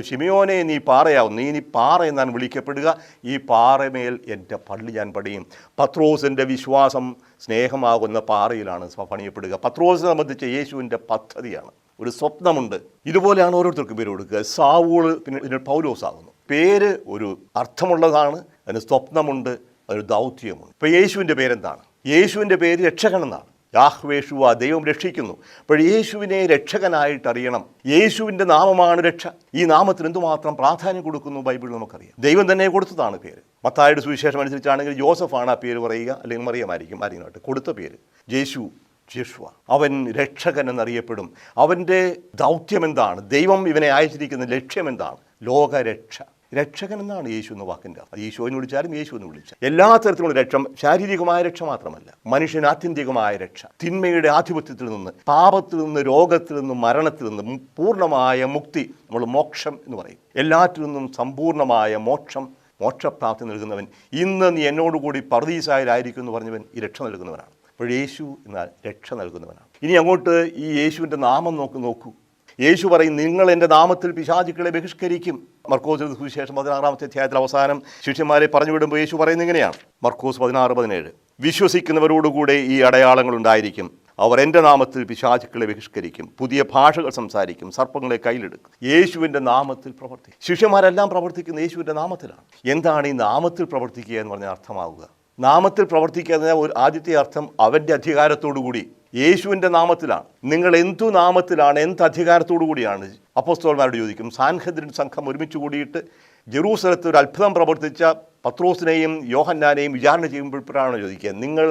ശിമിയോനെ നീ പാറയാവും, നീ പാറ എന്നാണ് വിളിക്കപ്പെടുക, ഈ പാറമേൽ എൻ്റെ പള്ളി ഞാൻ പണിയും. പത്രോസിൻ്റെ വിശ്വാസം സ്നേഹമാകുന്ന പാറയിലാണ് പണിയപ്പെടുക. പത്രോസിനെ സംബന്ധിച്ച് യേശുവിൻ്റെ പദ്ധതിയാണ്, ഒരു സ്വപ്നമുണ്ട്. ഇതുപോലെയാണ് ഓരോരുത്തർക്കും പേര് കൊടുക്കുക. സാവൂള് പിന്നെ പൗലോസ് ആകുന്നു. പേര് ഒരു അർത്ഥമുള്ളതാണ്, അതിന് സ്വപ്നമുണ്ട്, അതിന് ദൗത്യമുണ്ട്. ഇപ്പോൾ യേശുവിൻ്റെ പേരെന്താണ്? യേശുവിൻ്റെ പേര് രക്ഷകൻ എന്നാണ്. യാഹ്വേഷുവ, ദൈവം രക്ഷിക്കുന്നു. അപ്പോൾ യേശുവിനെ രക്ഷകനായിട്ട് അറിയണം. യേശുവിൻ്റെ നാമമാണ് രക്ഷ. ഈ നാമത്തിന് എന്തുമാത്രം പ്രാധാന്യം കൊടുക്കുന്നു ബൈബിളിൽ നമുക്കറിയാം. ദൈവം തന്നെ കൊടുത്തതാണ് പേര്. മത്തായിയുടെ സുവിശേഷം അനുസരിച്ചാണെങ്കിൽ ജോസഫാണ് ആ പേര് പറയുക, അല്ലെങ്കിൽ മറിയമായിരിക്കും ആര്യനായിട്ട് കൊടുത്ത പേര്. യേശുവ, അവൻ രക്ഷകൻ എന്നറിയപ്പെടും. അവൻ്റെ ദൗത്യം എന്താണ്? ദൈവം ഇവനെ അയച്ചിരിക്കുന്ന ലക്ഷ്യം എന്താണ്? ലോകരക്ഷ. രക്ഷകൻ എന്നാണ് യേശു എന്ന വാക്കിൻ്റെ അർത്ഥം. യേശു എന്ന് വിളിച്ചാലും യേശു എന്ന് വിളിച്ചാൽ എല്ലാ തരത്തിലുള്ള രക്ഷ, ശാരീരികമായ രക്ഷ മാത്രമല്ല, മനുഷ്യന് ആത്യന്തികമായ രക്ഷ, തിന്മയുടെ ആധിപത്യത്തിൽ നിന്ന്, പാപത്തിൽ നിന്ന്, രോഗത്തിൽ നിന്ന്, മരണത്തിൽ നിന്ന് പൂർണ്ണമായ മുക്തി, നമ്മൾ മോക്ഷം എന്ന് പറയും. എല്ലാറ്റിൽ നിന്നും സമ്പൂർണ്ണമായ മോക്ഷപ്രാപ്തി നൽകുന്നവൻ. ഇന്ന് നീ എന്നോടുകൂടി പർദീസായിലായിരിക്കും എന്ന് പറഞ്ഞവൻ ഈ രക്ഷ നൽകുന്നവനാണ്. അപ്പോൾ യേശു എന്നാൽ രക്ഷ നൽകുന്നവനാണ്. ഇനി അങ്ങോട്ട് ഈ യേശുവിൻ്റെ നാമം നോക്കൂ. യേശു പറയും, നിങ്ങൾ എൻ്റെ നാമത്തിൽ പിശാചുക്കളെ ബഹിഷ്കരിക്കും. മർക്കോസ് സുവിശേഷം 16-ാമത്തെ അധ്യായത്തിൽ അവസാനം ശിഷ്യന്മാരെ പറഞ്ഞു വിടുമ്പോൾ യേശു പറയുന്നത് ഇങ്ങനെയാണ്, മർക്കോസ് 16:17, വിശ്വസിക്കുന്നവരോടുകൂടെ ഈ അടയാളങ്ങൾ ഉണ്ടായിരിക്കും. അവർ എൻ്റെ നാമത്തിൽ പിശാചുക്കളെ ബഹിഷ്കരിക്കും, പുതിയ ഭാഷകൾ സംസാരിക്കും, സർപ്പങ്ങളെ കയ്യിലെടുക്കും. യേശുവിൻ്റെ നാമത്തിൽ പ്രവർത്തിക്കും. ശിഷ്യന്മാരെല്ലാം പ്രവർത്തിക്കുന്ന യേശുവിൻ്റെ നാമത്തിലാണ്. എന്താണ് ഈ നാമത്തിൽ പ്രവർത്തിക്കുക എന്ന് പറഞ്ഞാൽ അർത്ഥമാവുക? നാമത്തിൽ പ്രവർത്തിക്കുക എന്ന ആദ്യത്തെ അർത്ഥം അവൻ്റെ അധികാരത്തോടു കൂടി, യേശുവിൻ്റെ നാമത്തിലാണ്. നിങ്ങൾ എന്തു നാമത്തിലാണ്, എന്ത് അധികാരത്തോടു കൂടിയാണ്? അപ്പോസ്തലന്മാരോട് ചോദിക്കും. സാൻഹദ്രിൻ സംഘം ഒരുമിച്ച് കൂടിയിട്ട് ജെറൂസലത്ത് ഒരു അത്ഭുതം പ്രവർത്തിച്ച പത്രോസിനെയും യോഹന്നാനെയും വിചാരണ ചെയ്യുമ്പോഴാണ് ചോദിക്കുക, നിങ്ങൾ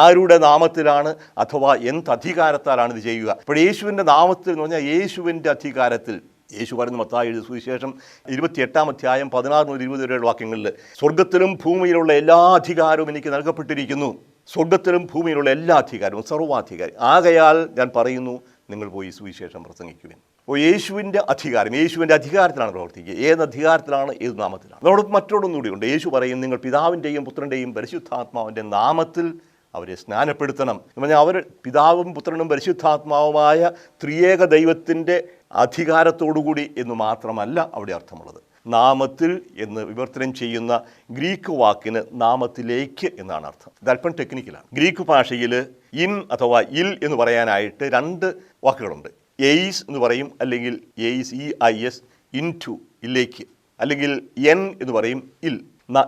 ആരുടെ നാമത്തിലാണ് അഥവാ എന്ത് അധികാരത്താലാണ് ഇത് ചെയ്യുക? അപ്പോൾ യേശുവിൻ്റെ നാമത്തിൽ എന്ന് പറഞ്ഞാൽ യേശുവിൻ്റെ അധികാരത്തിൽ. യേശു പറയുന്ന മത്തായിയുടെ സുവിശേഷം 28-ാം അധ്യായം 16-20 വരെയുള്ള വാക്യങ്ങളിൽ, സ്വർഗത്തിലും ഭൂമിയിലുള്ള എല്ലാ അധികാരവും എനിക്ക് നൽകപ്പെട്ടിരിക്കുന്നു. സ്വർഗത്തിലും ഭൂമിയിലുള്ള എല്ലാ അധികാരവും, സർവ്വാധികാരം. ആകയാൽ ഞാൻ പറയുന്നു, നിങ്ങൾ പോയി സുവിശേഷം പ്രസംഗിക്കുവിൻ. അപ്പോൾ യേശുവിൻ്റെ അധികാരം, യേശുവിൻ്റെ അധികാരത്തിലാണ് പ്രവർത്തിക്കുക. ഏത് അധികാരത്തിലാണ്? ഏത് നാമത്തിലാണ്? അതോടൊപ്പം മറ്റൊന്നുകൂടിയുണ്ട്. യേശു പറയും, നിങ്ങൾ പിതാവിൻ്റെയും പുത്രൻ്റെയും പരിശുദ്ധാത്മാവിൻ്റെ നാമത്തിൽ അവരെ സ്നാനപ്പെടുത്തണം എന്ന് പറഞ്ഞാൽ അവർ പിതാവും പുത്രനും പരിശുദ്ധാത്മാവുമായ ത്രിയേക ദൈവത്തിൻ്റെ അധികാരത്തോടുകൂടി എന്ന് മാത്രമല്ല അവിടെ അർത്ഥമുള്ളത്. നാമത്തിൽ എന്ന് വിവർത്തനം ചെയ്യുന്ന ഗ്രീക്ക് വാക്കിന് നാമത്തിലേക്ക് എന്നാണ് അർത്ഥം. ഇത് അല്പം ടെക്നിക്കലാണ്. ഗ്രീക്ക് ഭാഷയിൽ ഇൻ അഥവാ ഇൽ എന്ന് പറയാനായിട്ട് രണ്ട് വാക്കുകളുണ്ട്. എയ്സ് എന്ന് പറയും, അല്ലെങ്കിൽ എയ്സ് EIS, ഇൻ ടു, ഇല്ലേക്ക്, അല്ലെങ്കിൽ എൻ എന്ന് പറയും, ഇൽ.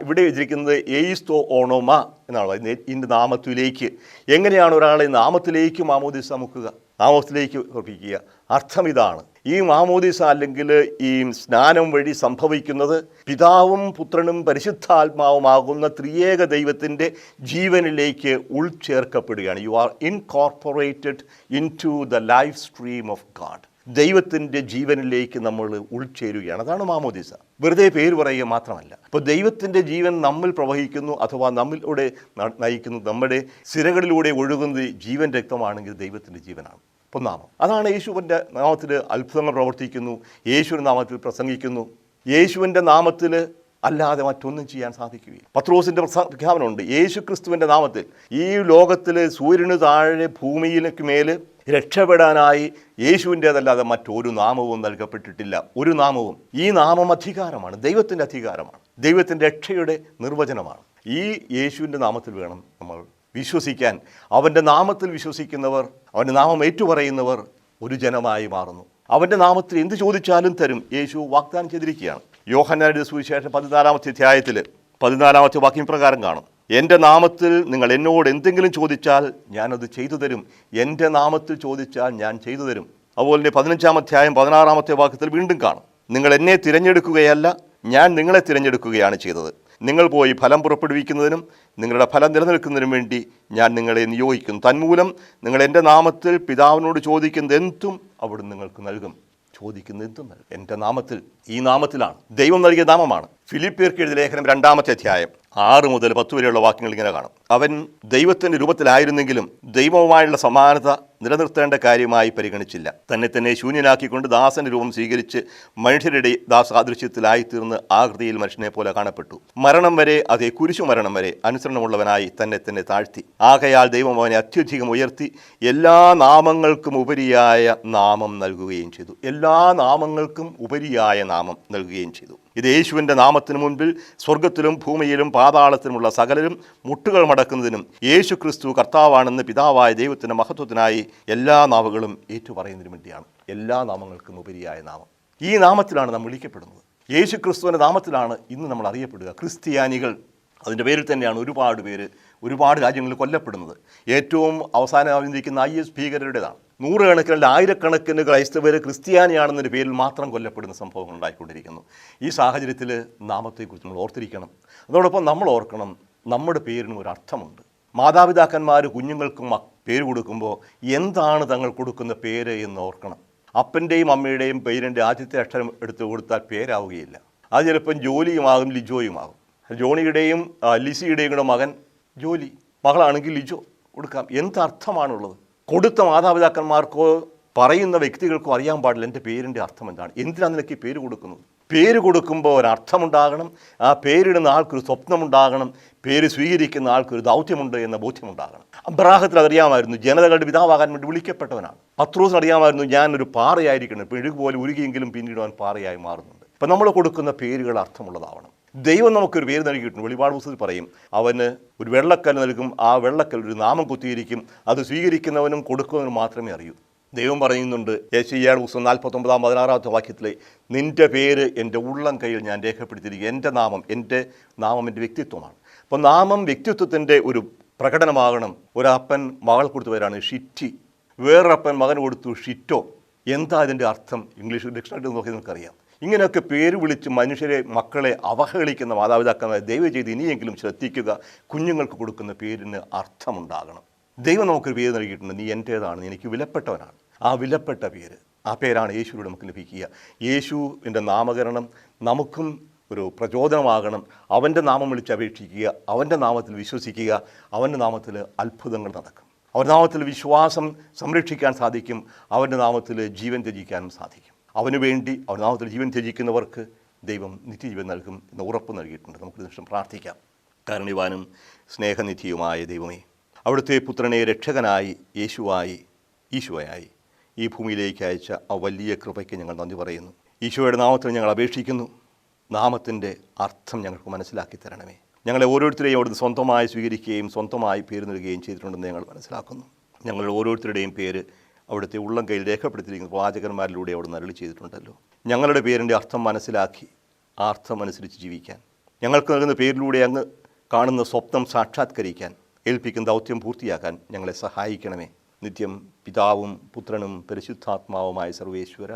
ഇവിടെ വെച്ചിരിക്കുന്നത് എയ്സ്തോ ഓണോമ എന്നാണ് പറയുന്നത്, ഇൻ്റെ നാമത്തിലേക്ക്. എങ്ങനെയാണ് ഒരാളെ നാമത്തിലേക്ക് മാമോദിസ മുക്കുക, നാമത്തിലേക്ക് ഉറപ്പിക്കുക? അർത്ഥം ഇതാണ്. ഈ മാമോദിസ അല്ലെങ്കിൽ ഈ സ്നാനം വഴി സംഭവിക്കുന്നത് പിതാവും പുത്രനും പരിശുദ്ധാത്മാവുമാകുന്ന ത്രിയേക ദൈവത്തിൻ്റെ ജീവനിലേക്ക് ഉൾച്ചേർക്കപ്പെടുകയാണ്. You are incorporated into the life stream of God. ദൈവത്തിൻ്റെ ജീവനിലേക്ക് നമ്മൾ ഉൾച്ചേരുകയാണ്. അതാണ് മാമോദിസ. വെറുതെ പേര് പറയുക മാത്രമല്ല. അപ്പോൾ ദൈവത്തിൻ്റെ ജീവൻ നമ്മിൽ പ്രവഹിക്കുന്നു, അഥവാ നമ്മിലൂടെ നയിക്കുന്നു. നമ്മുടെ സിരകളിലൂടെ ഒഴുകുന്നത് ജീവൻ രക്തമാണെങ്കിൽ ദൈവത്തിൻ്റെ ജീവനാണ്. അപ്പോൾ നാമം, അതാണ് യേശുവിൻ്റെ നാമത്തിൽ അത്ഭുതങ്ങൾ പ്രവർത്തിക്കുന്നു, യേശുവിൻ്റെ നാമത്തിൽ പ്രസംഗിക്കുന്നു. യേശുവിൻ്റെ നാമത്തിൽ അല്ലാതെ മറ്റൊന്നും ചെയ്യാൻ സാധിക്കുകയില്ല. പത്രോസിൻ്റെ പ്രഖ്യാപനമുണ്ട്, യേശു ക്രിസ്തുവിൻ്റെ നാമത്തിൽ ഈ ലോകത്തിൽ സൂര്യന് താഴെ ഭൂമിയിലേക്ക് മേൽ രക്ഷപ്പെടാനായി യേശുവിൻ്റേതല്ലാതെ മറ്റൊരു നാമവും നൽകപ്പെട്ടിട്ടില്ല. ഒരു നാമവും. ഈ നാമം അധികാരമാണ്, ദൈവത്തിൻ്റെ അധികാരമാണ്, ദൈവത്തിൻ്റെ രക്ഷയുടെ നിർവചനമാണ്. ഈ യേശുവിൻ്റെ നാമത്തിൽ വേണം നമ്മൾ വിശ്വസിക്കാൻ. അവൻ്റെ നാമത്തിൽ വിശ്വസിക്കുന്നവർ, അവൻ്റെ നാമം ഏറ്റുപറയുന്നവർ ഒരു ജനമായി മാറുന്നു. അവൻ്റെ നാമത്തിൽ എന്ത് ചോദിച്ചാലും തരും. യേശു വാഗ്ദാനം ചെയ്തിരിക്കുകയാണ്. യോഹന്നാന്റെ സുവിശേഷം 14-ാമത്തെ അധ്യായത്തിൽ 14-ാമത്തെ വാക്യം പ്രകാരം കാണും, എൻ്റെ നാമത്തിൽ നിങ്ങൾ എന്നോട് എന്തെങ്കിലും ചോദിച്ചാൽ ഞാനത് ചെയ്തു തരും. എൻ്റെ നാമത്തിൽ ചോദിച്ചാൽ ഞാൻ ചെയ്തു തരും. അതുപോലെ തന്നെ 15-ാം അധ്യായം 16-ാമത്തെ വാക്യത്തിൽ വീണ്ടും കാണും, നിങ്ങൾ എന്നെ തിരഞ്ഞെടുക്കുകയല്ല, ഞാൻ നിങ്ങളെ തിരഞ്ഞെടുക്കുകയാണ് ചെയ്തത്. നിങ്ങൾ പോയി ഫലം പുറപ്പെടുവിക്കുന്നതിനും നിങ്ങളുടെ ഫലം നിലനിൽക്കുന്നതിനും വേണ്ടി ഞാൻ നിങ്ങളെ നിയോഗിക്കുന്നു. തന്മൂലം നിങ്ങൾ എൻ്റെ നാമത്തിൽ പിതാവിനോട് ചോദിക്കുന്നത് എന്തും അവിടുന്ന് നിങ്ങൾക്ക് നൽകും. ചോദിക്കുന്നത് എന്തും നൽകും. എൻ്റെ നാമത്തിൽ, ഈ നാമത്തിലാണ്. ദൈവം നൽകിയ നാമമാണ്. ഫിലിപ്പിയർക്ക് എഴുതിയ ലേഖനം 2-ാമത്തെ അധ്യായം 6 മുതൽ 10 വരെയുള്ള വാക്യങ്ങൾ ഇങ്ങനെ കാണും. അവൻ ദൈവത്തിൻ്റെ രൂപത്തിലായിരുന്നെങ്കിലും ദൈവവുമായുള്ള സമാനത നിലനിർത്തേണ്ട കാര്യമായി പരിഗണിച്ചില്ല. തന്നെ ശൂന്യനാക്കിക്കൊണ്ട് ദാസന്റെ രൂപം സ്വീകരിച്ച് മനുഷ്യരുടെ സാദൃശ്യത്തിലായിത്തീർന്ന് ആകൃതിയിൽ മനുഷ്യനെ പോലെ കാണപ്പെട്ടു. മരണം വരെ, അതേ കുരിശു മരണം വരെ അനുസരണമുള്ളവനായി തന്നെ താഴ്ത്തി. ആകയാൽ ദൈവം അവനെ അത്യധികം ഉയർത്തി എല്ലാ നാമങ്ങൾക്കും ഉപരിയായ നാമം നൽകുകയും ചെയ്തു. എല്ലാ നാമങ്ങൾക്കും ഉപരിയായ നാമം നൽകുകയും ചെയ്തു. ഇത് യേശുവിൻ്റെ നാമത്തിന് മുൻപിൽ സ്വർഗത്തിലും ഭൂമിയിലും പാതാളത്തിലുമുള്ള സകലരും മുട്ടുകൾ മടക്കുന്നതിനും യേശു ക്രിസ്തു കർത്താവാണെന്ന് പിതാവായ ദൈവത്തിൻ്റെ മഹത്വത്തിനായി എല്ലാ നാവുകളും ഏറ്റുപറയുന്നതിനും വേണ്ടിയാണ്. എല്ലാ നാമങ്ങൾക്കും ഉപരിയായ നാമം. ഈ നാമത്തിലാണ് നാം വിളിക്കപ്പെടുന്നത്. യേശു ക്രിസ്തുവിൻ്റെ നാമത്തിലാണ് ഇന്ന് നമ്മൾ അറിയപ്പെടുക. ക്രിസ്ത്യാനികൾ, അതിൻ്റെ പേരിൽ തന്നെയാണ് ഒരുപാട് രാജ്യങ്ങളിൽ കൊല്ലപ്പെടുന്നത്. ഏറ്റവും അവസാനമായിരിക്കുന്ന IS ഭീകരരുടേതാണ്. നൂറുകണക്കിന് ആയിരക്കണക്കിന് ക്രൈസ്തവർ ക്രിസ്ത്യാനിയാണെന്നൊരു പേരിൽ മാത്രം കൊല്ലപ്പെടുന്ന സംഭവങ്ങൾ ഉണ്ടായിക്കൊണ്ടിരിക്കുന്നു. ഈ സാഹചര്യത്തിൽ നാമത്തെക്കുറിച്ച് നമ്മൾ ഓർത്തിരിക്കണം. അതോടൊപ്പം നമ്മൾ ഓർക്കണം, നമ്മുടെ പേരിനും ഒരു അർത്ഥമുണ്ട്. മാതാപിതാക്കന്മാർ കുഞ്ഞുങ്ങൾക്ക് പേര് കൊടുക്കുമ്പോൾ എന്താണ് തങ്ങൾ കൊടുക്കുന്ന പേര് എന്ന് ഓർക്കണം. അപ്പൻ്റെയും അമ്മയുടെയും പേരിൻ്റെ ആദ്യത്തെ അക്ഷരം എടുത്ത് കൊടുത്താൽ പേരാവുകയില്ല. അത് ചിലപ്പം ജോലിയുമാകും, ലിജോയുമാകും. ജോണിയുടെയും ലിസിയുടെയും കൂടെ മകൻ ജോലി, മകളാണെങ്കിൽ ലിജോ കൊടുക്കാം. എന്തർത്ഥമാണുള്ളത്? കൊടുത്ത മാതാപിതാക്കന്മാർക്കോ പറയുന്ന വ്യക്തികൾക്കോ അറിയാൻ പാടില്ല എൻ്റെ പേരിൻ്റെ അർത്ഥം എന്താണ്, എന്തിനാണ് നിനക്ക് ഈ പേര് കൊടുക്കുന്നത്. പേര് കൊടുക്കുമ്പോൾ ഒരർത്ഥമുണ്ടാകണം. ആ പേരിടുന്ന ആൾക്കൊരു സ്വപ്നമുണ്ടാകണം. പേര് സ്വീകരിക്കുന്ന ആൾക്കൊരു ദൗത്യമുണ്ട് എന്ന ബോധ്യമുണ്ടാകണം. അബ്രാഹത്തിൽ അതറിയാമായിരുന്നു, ജനതകളുടെ പിതാവാകാൻ വേണ്ടി വിളിക്കപ്പെട്ടവനാണ്. പത്രോസിന് അറിയാമായിരുന്നു, ഞാനൊരു പാറയായിരിക്കണം. പിഴുക് പോലെ ഉരുകിയെങ്കിലും പിന്നീട് അവൻ പാറയായി മാറുന്നുണ്ട്. അപ്പം നമ്മൾ കൊടുക്കുന്ന പേരുകൾ അർത്ഥമുള്ളതാവണം. ദൈവം നമുക്കൊരു പേര് നൽകിയിട്ടുണ്ട്. വെളിപാട് പുസ്തകത്തിൽ പറയും, അവന് ഒരു വെള്ളക്കല്ല് നൽകും, ആ വെള്ളക്കൽ ഒരു നാമം കുത്തിയിരിക്കും. അത് സ്വീകരിക്കുന്നവനും കൊടുക്കുന്നവനും മാത്രമേ അറിയൂ. ദൈവം പറയുന്നുണ്ട്, യെശയ്യായുടെ പുസ്തകം 49-16 വാക്യത്തിൽ, നിൻ്റെ പേര് എൻ്റെ ഉള്ളം കയ്യിൽ ഞാൻ രേഖപ്പെടുത്തിയിരിക്കുക. എൻ്റെ നാമം എൻ്റെ വ്യക്തിത്വമാണ്. അപ്പോൾ നാമം വ്യക്തിത്വത്തിൻ്റെ ഒരു പ്രകടനമാകണം. ഒരപ്പൻ മകൾ കൊടുത്ത പേരാണ് ഷിറ്റി, വേറൊരപ്പൻ മകൻ കൊടുത്തു ഷിറ്റോ. എന്താ അതിൻ്റെ അർത്ഥം? ഇംഗ്ലീഷ് ഡിക്ഷണറി നോക്കി നിങ്ങൾക്കറിയാം. ഇങ്ങനെയൊക്കെ പേര് വിളിച്ച് മക്കളെ അവഹേളിക്കുന്ന മാതാപിതാക്കന്മാരെ ദയവ് ചെയ്ത് ഇനിയെങ്കിലും ശ്രദ്ധിക്കുക. കുഞ്ഞുങ്ങൾക്ക് കൊടുക്കുന്ന പേരിന് അർത്ഥമുണ്ടാകണം. ദൈവം നമുക്കൊരു പേര് നൽകിയിട്ടുണ്ട്, നീ എൻ്റേതാണ്, നീ എനിക്ക് വിലപ്പെട്ടവനാണ്. ആ വിലപ്പെട്ട പേര്, ആ പേരാണ് യേശുവിലൂടെ നമുക്ക് ലഭിക്കുക. യേശുവിൻ്റെ നാമകരണം നമുക്കും ഒരു പ്രചോദനമാകണം. അവൻ്റെ നാമം വിളിച്ച് അപേക്ഷിക്കുക, അവൻ്റെ നാമത്തിൽ വിശ്വസിക്കുക. അവൻ്റെ നാമത്തിൽ അത്ഭുതങ്ങൾ നടക്കും. അവൻ്റെ നാമത്തിൽ വിശ്വാസം സംരക്ഷിക്കാൻ സാധിക്കും. അവൻ്റെ നാമത്തിൽ ജീവൻ ത്യജിക്കാനും സാധിക്കും. അവന് വേണ്ടി അവൻ്റെ നാമത്തിൽ ജീവൻ ത്യജിക്കുന്നവർക്ക് ദൈവം നിത്യജീവൻ നൽകും എന്ന് ഉറപ്പ് നൽകിയിട്ടുണ്ട്. നമുക്ക് നിമിഷം പ്രാർത്ഥിക്കാം. കാരുണ്യവാനും സ്നേഹനിധിയുമായ ദൈവമേ, അവിടുത്തെ പുത്രനെ രക്ഷകനായി ഈശോയായി ഈ ഭൂമിയിലേക്ക് അയച്ച ആ വലിയ കൃപയ്ക്ക് ഞങ്ങൾ നന്ദി പറയുന്നു. ഈശോയുടെ നാമത്തിൽ ഞങ്ങൾ അപേക്ഷിക്കുന്നു. നാമത്തിൻ്റെ അർത്ഥം ഞങ്ങൾക്ക് മനസ്സിലാക്കി തരണമേ. ഞങ്ങളെ ഓരോരുത്തരെയും അവിടുന്ന് സ്വന്തമായി സ്വീകരിക്കുകയും സ്വന്തമായി പേര് നൽകുകയും ചെയ്തിട്ടുണ്ടെന്ന് ഞങ്ങൾ മനസ്സിലാക്കുന്നു. ഞങ്ങളുടെ ഓരോരുത്തരുടെയും പേര് അവിടുത്തെ ഉള്ളം കയ്യിൽ രേഖപ്പെടുത്തിയിരിക്കുന്ന പ്രവാചകന്മാരിലൂടെ അവിടുന്ന് അരുളി ചെയ്തിട്ടുണ്ടല്ലോ. ഞങ്ങളുടെ പേരിൻ്റെ അർത്ഥം മനസ്സിലാക്കി ആ അർത്ഥം അനുസരിച്ച് ജീവിക്കാൻ, ഞങ്ങൾക്ക് നൽകുന്ന പേരിലൂടെ അങ്ങ് കാണുന്ന സ്വപ്നം സാക്ഷാത്കരിക്കാൻ, ഏൽപ്പിക്കുന്ന ദൗത്യം പൂർത്തിയാക്കാൻ ഞങ്ങളെ സഹായിക്കണമേ. നിത്യം പിതാവും പുത്രനും പരിശുദ്ധാത്മാവുമായ സർവേശ്വര.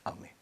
ആമേൻ.